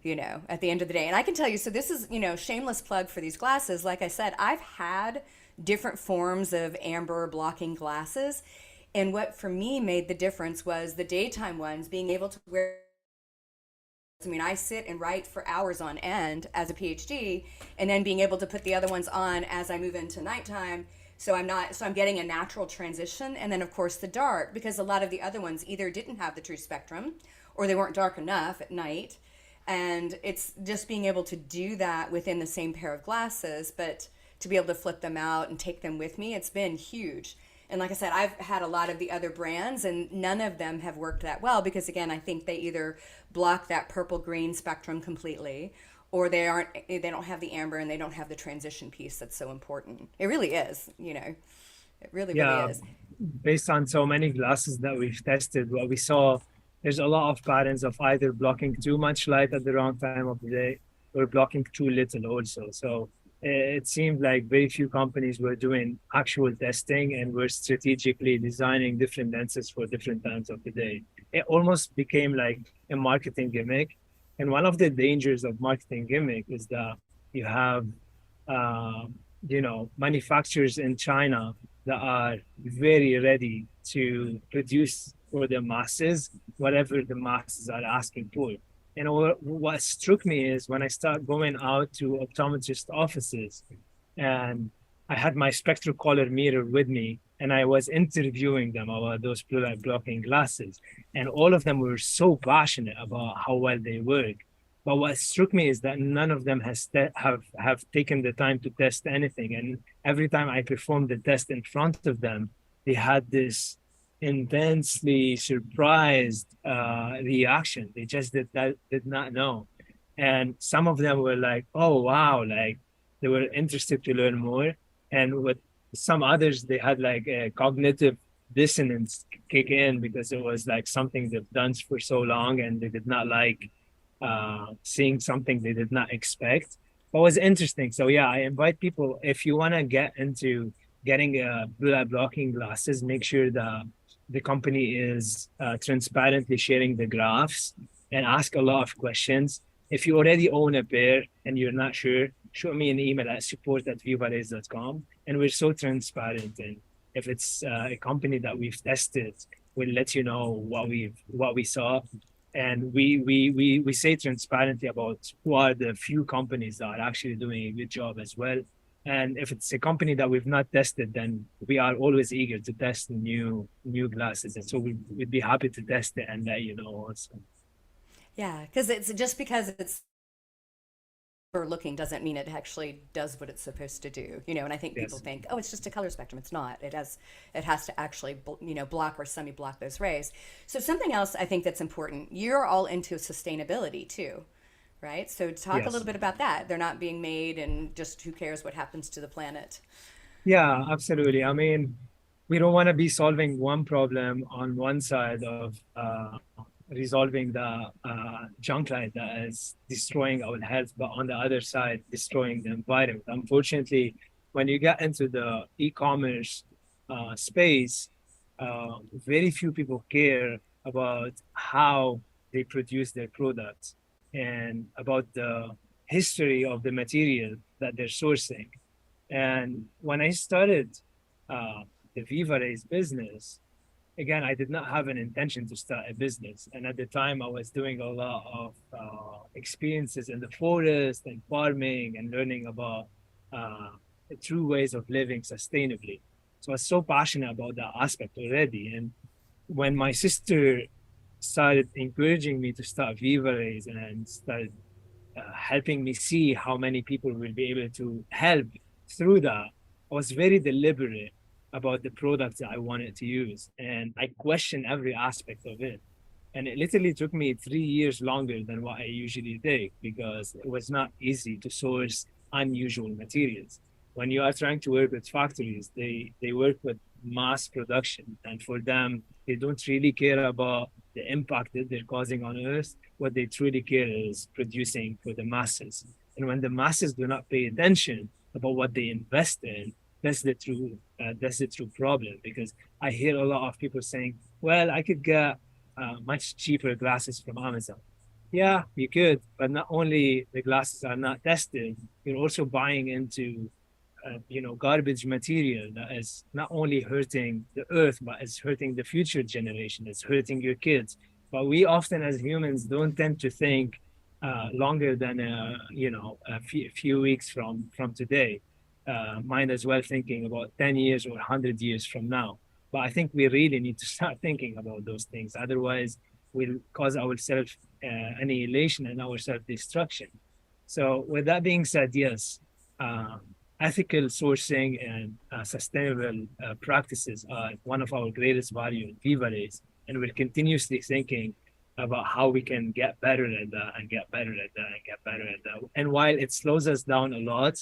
At the end of the day. And I can tell you, so this is, shameless plug for these glasses. Like I said, I've had different forms of amber blocking glasses. And what for me made the difference was the daytime ones, being able to wear. I mean, I sit and write for hours on end as a PhD, and then being able to put the other ones on as I move into nighttime. So I'm getting a natural transition. And then of course the dark, because a lot of the other ones either didn't have the true spectrum or they weren't dark enough at night. And it's just being able to do that within the same pair of glasses, but to be able to flip them out and take them with me, it's been huge. And like I said, I've had a lot of the other brands and none of them have worked that well, because again, I think they either block that purple green spectrum completely, or they don't have the amber and they don't have the transition piece that's so important. It really is, it really, Yeah, really is. based on so many glasses that we've tested, what we saw, there's a lot of patterns of either blocking too much light at the wrong time of the day or blocking too little also. So it seemed like very few companies were doing actual testing and were strategically designing different lenses for different times of the day. It almost became like a marketing gimmick. And one of the dangers of marketing gimmick is that you have, uh, manufacturers in China that are very ready to produce for the masses whatever the masses are asking for. And what struck me is when I start going out to optometrist offices, and I had my spectral color mirror with me, and I was interviewing them about those blue light blocking glasses, and all of them were so passionate about how well they work. But what struck me is that none of them have taken the time to test anything. And every time I performed the test in front of them, they had this intensely surprised reaction. They just did not know. And some of them were like, "Oh wow!" Like they were interested to learn more. And with some others, they had like a cognitive dissonance kick in because it was like something they've done for so long, and they did not like seeing something they did not expect. But was interesting. So yeah, I invite people, if you want to get into getting blocking glasses, make sure that the company is transparently sharing the graphs and ask a lot of questions. If you already own a pair and you're not sure, shoot me an email at support@vivarays.com, and we're so transparent. And if it's a company that we've tested, we'll let you know what we saw, and we say transparently about who are the few companies that are actually doing a good job as well. And if it's a company that we've not tested, then we are always eager to test new glasses, and so we'd be happy to test it and let you know also. Yeah, because it's just because it's overlooking doesn't mean it actually does what it's supposed to do, you know. And I think people Yes. think, oh, it's just a color spectrum. It's not. It has to actually block or semi block those rays. So something else I think that's important, you're all into sustainability too, right? So talk a Yes. little bit about that. They're not being made and just who cares what happens to the planet. Yeah, absolutely. I mean, we don't want to be solving one problem on one side of resolving the junk light that is destroying our health, but on the other side, destroying the environment. Unfortunately, when you get into the e-commerce space, very few people care about how they produce their products and about the history of the material that they're sourcing. And when I started the VivaRays business, again, I did not have an intention to start a business. And at the time, I was doing a lot of experiences in the forest and farming and learning about the true ways of living sustainably. So I was so passionate about that aspect already. And when my sister started encouraging me to start VivaRays and started helping me see how many people will be able to help through that, I was very deliberate about the products that I wanted to use. And I questioned every aspect of it. And it literally took me 3 years longer than what I usually take because it was not easy to source unusual materials. When you are trying to work with factories, they work with mass production. And for them, they don't really care about the impact that they're causing on Earth. What they truly care is producing for the masses. And when the masses do not pay attention about what they invest in, that's the true problem. Because I hear a lot of people saying, "Well, I could get much cheaper glasses from Amazon." Yeah, you could, but not only the glasses are not tested, you're also buying into garbage material that is not only hurting the earth, but it's hurting the future generation. It's hurting your kids. But we often, as humans, don't tend to think longer than a few weeks from today. Might as well thinking about 10 years or 100 years from now. But I think we really need to start thinking about those things. Otherwise, we'll cause ourselves annihilation and our self-destruction. So, with that being said, yes, uh, ethical sourcing and sustainable practices are one of our greatest value in VivaRays, and we're continuously thinking about how we can get better at that and get better at that and get better at that. And while it slows us down a lot,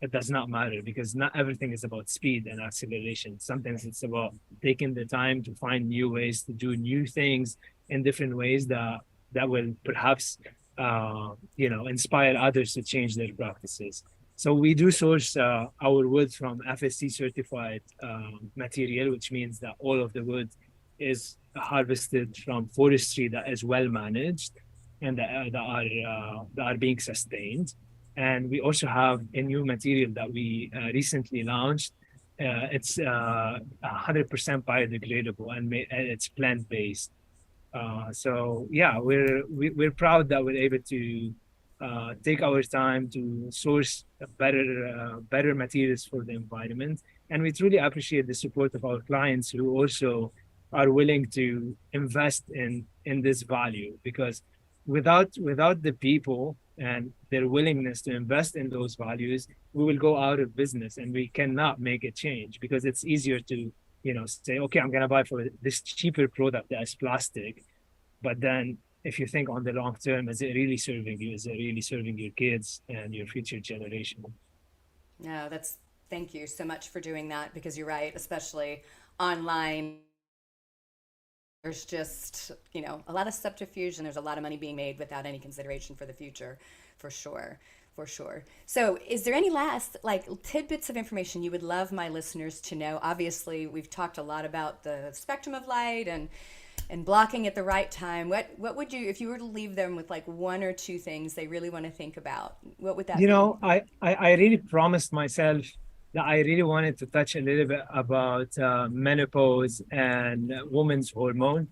it does not matter because not everything is about speed and acceleration. Sometimes it's about taking the time to find new ways to do new things in different ways that will perhaps inspire others to change their practices. So we do source our wood from FSC certified material, which means that all of the wood is harvested from forestry that is well managed and that are being sustained. And we also have a new material that we recently launched. It's 100% biodegradable and it's plant based. So yeah, we're proud that we're able to take our time to source better materials for the environment, and we truly appreciate the support of our clients who also are willing to invest in this value because without the people and their willingness to invest in those values, we will go out of business and we cannot make a change, because it's easier to, say, okay, I'm gonna buy for this cheaper product that's plastic. But then if you think on the long term, is it really serving you? Is it really serving your kids and your future generation? No, that's thank you so much for doing that, because you're right, especially online. There's just, a lot of subterfuge, and there's a lot of money being made without any consideration for the future, for sure. For sure. So, is there any last tidbits of information you would love my listeners to know? Obviously, we've talked a lot about the spectrum of light and blocking at the right time. What would you, if you were to leave them with like one or two things they really want to think about? What would that be? I really promised myself that I really wanted to touch a little bit about menopause and women's hormone.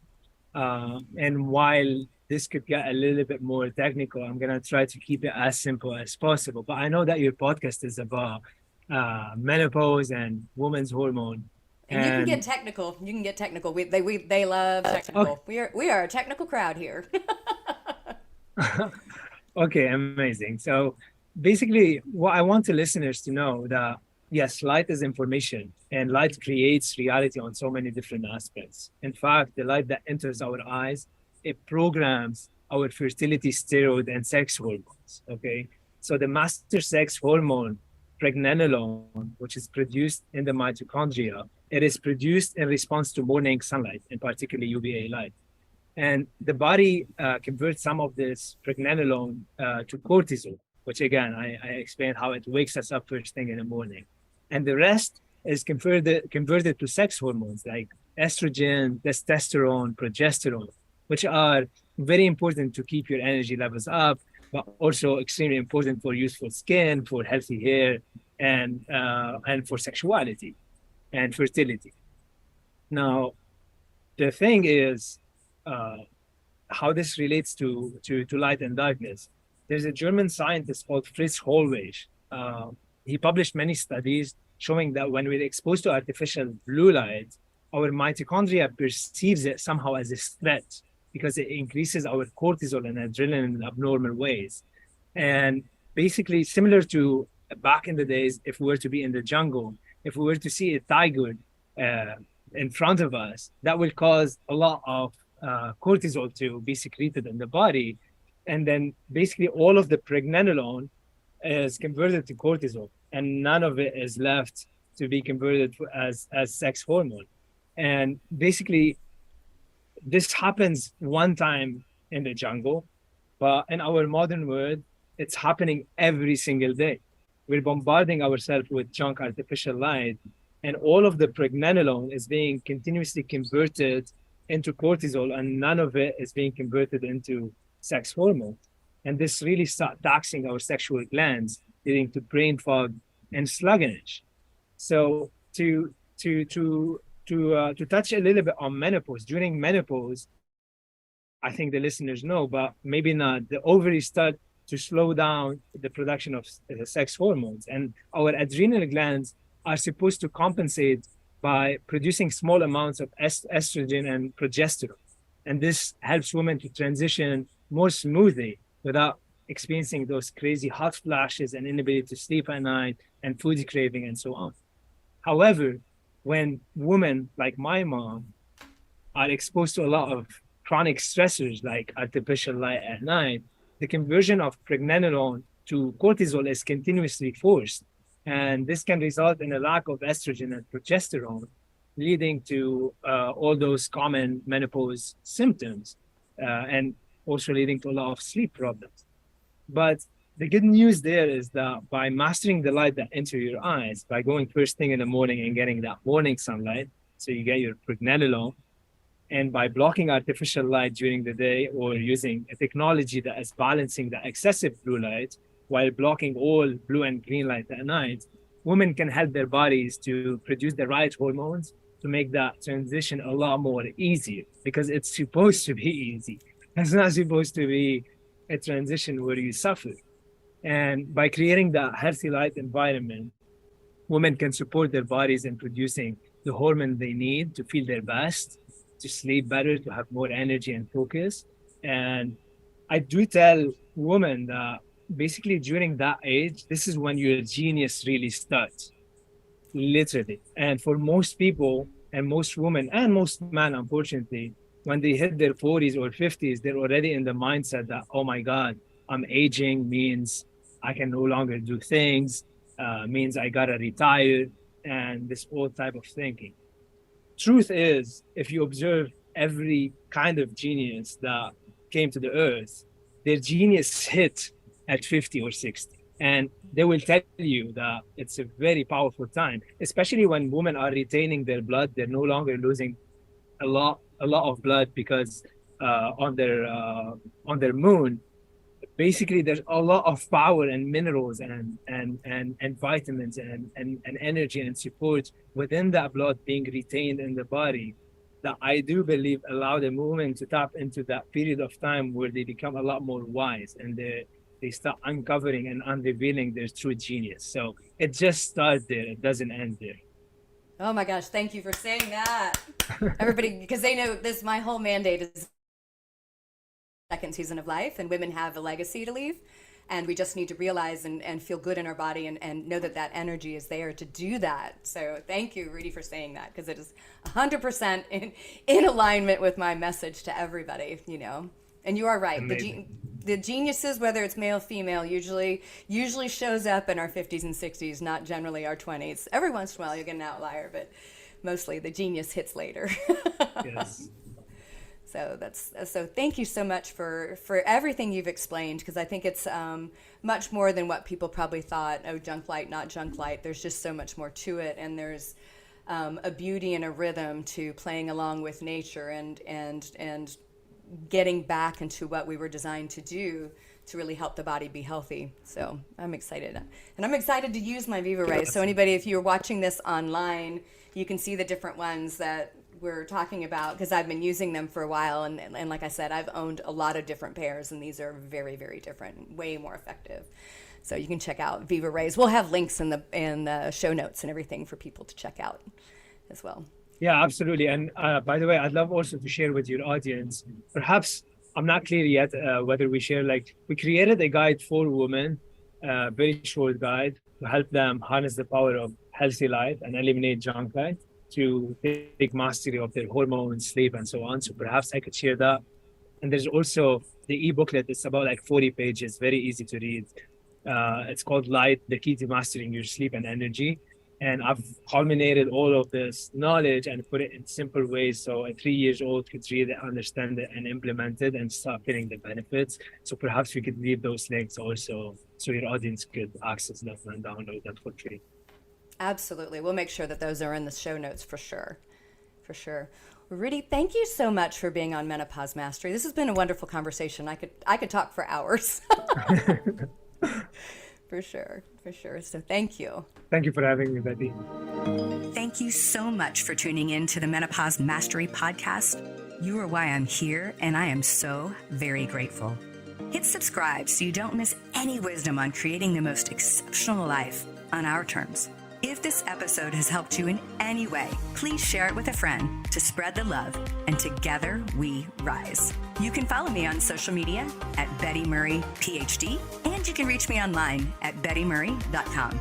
And while this could get a little bit more technical, I'm going to try to keep it as simple as possible. But I know that your podcast is about menopause and women's hormone. And you can get technical. You can get technical. They love technical. Okay. We are a technical crowd here. Okay, amazing. So basically, what I want the listeners to know that yes, light is information, and light creates reality on so many different aspects. In fact, the light that enters our eyes, it programs our fertility steroid and sex hormones. Okay, so the master sex hormone, pregnenolone, which is produced in the mitochondria, it is produced in response to morning sunlight, in particular UVA light. And the body converts some of this pregnenolone to cortisol, which again, I explained how it wakes us up first thing in the morning. And the rest is converted to sex hormones like estrogen, testosterone, progesterone, which are very important to keep your energy levels up, but also extremely important for youthful skin, for healthy hair, and for sexuality and fertility. Now, the thing is, how this relates to light and darkness. There's a German scientist called Fritz Hollweg. He published many studies showing that when we're exposed to artificial blue light, our mitochondria perceives it somehow as a threat because it increases our cortisol and adrenaline in abnormal ways. And basically similar to back in the days, if we were to be in the jungle, if we were to see a tiger in front of us, that will cause a lot of cortisol to be secreted in the body. And then basically all of the pregnenolone is converted to cortisol, and none of it is left to be converted as sex hormone. And basically, this happens one time in the jungle, but in our modern world, it's happening every single day. We're bombarding ourselves with junk artificial light, and all of the pregnenolone is being continuously converted into cortisol, and none of it is being converted into sex hormone. And this really starts taxing our sexual glands, leading to brain fog and sluggishness. So to touch a little bit on menopause, during menopause, I think the listeners know, but maybe not, the ovaries start to slow down the production of sex hormones. And our adrenal glands are supposed to compensate by producing small amounts of estrogen and progesterone. And this helps women to transition more smoothly without experiencing those crazy hot flashes and inability to sleep at night and food craving and so on. However, when women like my mom are exposed to a lot of chronic stressors like artificial light at night, the conversion of pregnenolone to cortisol is continuously forced. And this can result in a lack of estrogen and progesterone, leading to all those common menopause symptoms, and also leading to a lot of sleep problems. But the good news there is that by mastering the light that enters your eyes, by going first thing in the morning and getting that morning sunlight, so you get your pregnenolone, and by blocking artificial light during the day or using a technology that is balancing the excessive blue light while blocking all blue and green light at night, women can help their bodies to produce the right hormones to make that transition a lot more easier, because it's supposed to be easy. It's not supposed to be a transition where you suffer. And by creating that healthy light environment, women can support their bodies in producing the hormone they need to feel their best, to sleep better, to have more energy and focus. And I do tell women that basically during that age, this is when your genius really starts, literally. And for most people and most women and most men, unfortunately, when they hit their 40s or 50s, they're already in the mindset that, oh my God, I'm aging means I can no longer do things, means I gotta retire, and this old type of thinking. Truth is, if you observe every kind of genius that came to the earth, their genius hit at 50 or 60. And they will tell you that it's a very powerful time, especially when women are retaining their blood. They're no longer losing a lot of blood because on their moon, basically there's a lot of power and minerals and vitamins and energy and support within that blood being retained in the body that I do believe allow the women to tap into that period of time where they become a lot more wise and they start uncovering and unrevealing their true genius. So it just starts there, it doesn't end there. Oh my gosh, thank you for saying that. Everybody, because they know this, my whole mandate is second season of life, and women have a legacy to leave, and we just need to realize and feel good in our body and know that that energy is there to do that. So thank you, Roudy, for saying that, because it is 100% in alignment with my message to everybody, you know. And you are right. The geniuses, whether it's male, female, usually shows up in our 50s and 60s, not generally our 20s. Every once in a while you get an outlier, but mostly the genius hits later. Yes. So thank you so much for everything you've explained, because I think it's much more than what people probably thought. Oh, junk light, not junk light. There's just so much more to it, and there's a beauty and a rhythm to playing along with nature and getting back into what we were designed to do to really help the body be healthy. So I'm excited, and I'm excited to use my VivaRays. So anybody, if you're watching this online, you can see the different ones that we're talking about, because I've been using them for a while, and like I said, I've owned a lot of different pairs, and these are very, very different, way more effective. So you can check out VivaRays. We'll have links in the show notes and everything for people to check out as well. Yeah, absolutely. And by the way, I'd love also to share with your audience, perhaps I'm not clear yet whether we share, like, we created a guide for women, very short guide to help them harness the power of healthy life and eliminate junk light, to take mastery of their hormones, sleep, and so on. So perhaps I could share that. And there's also the e-booklet. It's about like 40 pages, very easy to read. It's called Light, the Key to Mastering Your Sleep and Energy. And I've culminated all of this knowledge and put it in simple ways so a 3-year-old could read it, understand it, and implement it and start feeling the benefits. So perhaps we could leave those links also so your audience could access them and download them for free. Absolutely. We'll make sure that those are in the show notes for sure. For sure. Roudy, thank you so much for being on Menopause Mastery. This has been a wonderful conversation. I could talk for hours. For sure. For sure. So thank you. Thank you for having me, Betty. Thank you so much for tuning in to the Menopause Mastery podcast. You are why I'm here, and I am so very grateful. Hit subscribe so you don't miss any wisdom on creating the most exceptional life on our terms. If this episode has helped you in any way, please share it with a friend to spread the love, and together we rise. You can follow me on social media at Betty Murray, PhD, and you can reach me online at bettymurray.com.